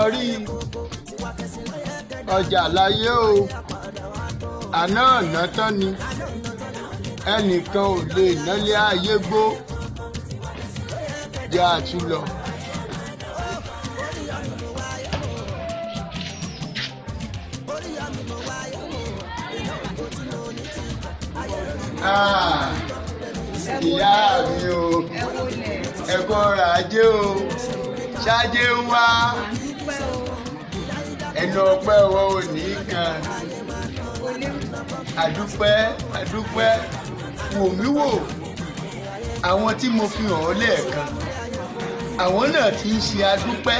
orí ọjà láyé o àná ọ̀nà tán ni ẹnìkan ò lè nálé ayé gbó jẹ́ àtúlọ̀. Ìyá mi o ẹ̀kọ́ ọ̀rọ̀ ajé o ṣáájé ń wá ẹnu ọpẹ́ wọn ò ní kan àdúpẹ́ wò mí wò àwọn tí mo fi hàn ọ́ lẹ́ẹ̀kan àwọn náà ti ń ṣe àdúpẹ́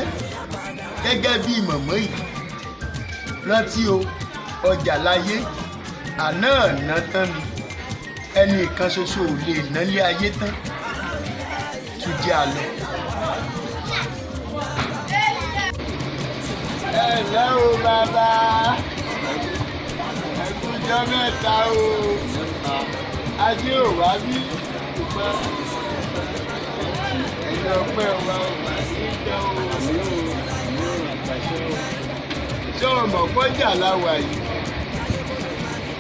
gẹ́gẹ́ bí mọ̀mọ́ yìí rántí o ọjà láyé àná ọ̀nà tán ni ẹnì kan ṣoṣo ò lè nálé ayé tán tún jẹ́ àlọ́. ẹ ǹlẹ́ o bàbá ẹ̀kúnjọ́ mẹ́ta o ajé ò wá bí ẹ̀yìn ọpẹ́ wa ò bá sí jẹ́ o ṣé o mọ̀ kọjá láwa yìí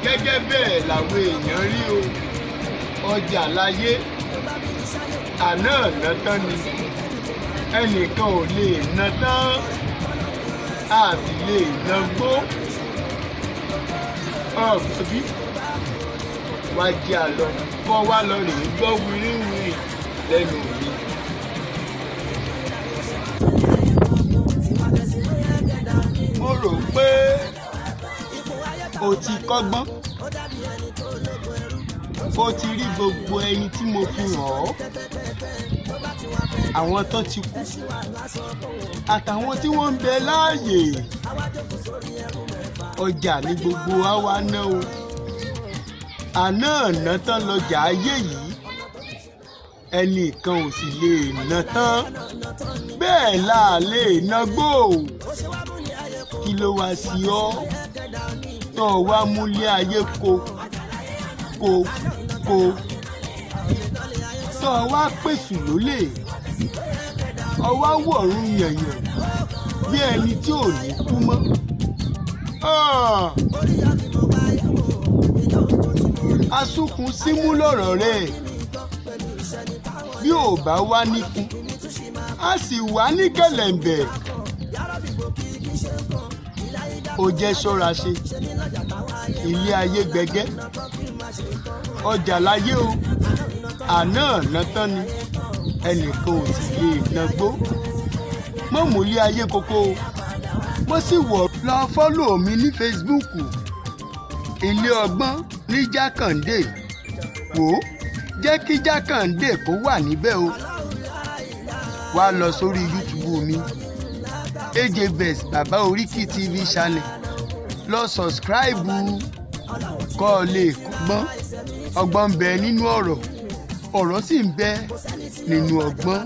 gẹ́gẹ́ bẹ́ẹ̀ làwọn èèyàn rí o ọjà láyé àná ọ̀nà tán ni ẹnìkan ò lè ná tán àbí lè ná gbó ọ̀gbọ́bí wá jẹ́ àlọ́ kọ́ wá lọ rèé gbọ́ wíríwíri lẹ́nu mi. mo rò pé o ti kọ́gbọ́n o ti rí gbogbo ẹni tí mo fi hàn ọ́ àwọn tó ti kú àtàwọn tí wọ́n ń bẹ láàyè ọjà ní gbogbo wa wá ná o àná ọ̀nà tán lọ́jà ayé yìí ẹnìkan ò sì lè ná tán bẹ́ẹ̀ là lè ná gbó kí ló wá sí ọ́ tó wá múlé ayé ko tó wá pèsè lólè ọwá wọ̀run yànyàn bí ẹni tí ò ní kú mọ́. asúnkún símú lọ̀rọ̀ rẹ̀ bí ò bá wá níkun a sì wá ní kẹ̀lẹ̀ǹbẹ̀ ó jẹ́ ṣọ́ra ṣe ilé ayé gbẹgẹ́ ọjà láyé o àná ọ̀nà tán ni ẹnìkan ò sì lè nàgbó mọ́ múlé ayé kókó mo sì wọ̀ lọ fọ́lò mi ní Facebook ilé ọgbọ́n ní Jákàndé wò ó jẹ́ kí Jákàndé kó wà níbẹ̀ o wá lọ sórí YouTube mi AJ Best Bàbá Oríkì TV channel lọ sọ̀scribe kọ́ ọ lè kọ́gbọ́n ọgbọ́n ń bẹ nínú ọ̀rọ̀ sì ń bẹ nínú ọgbọ́n.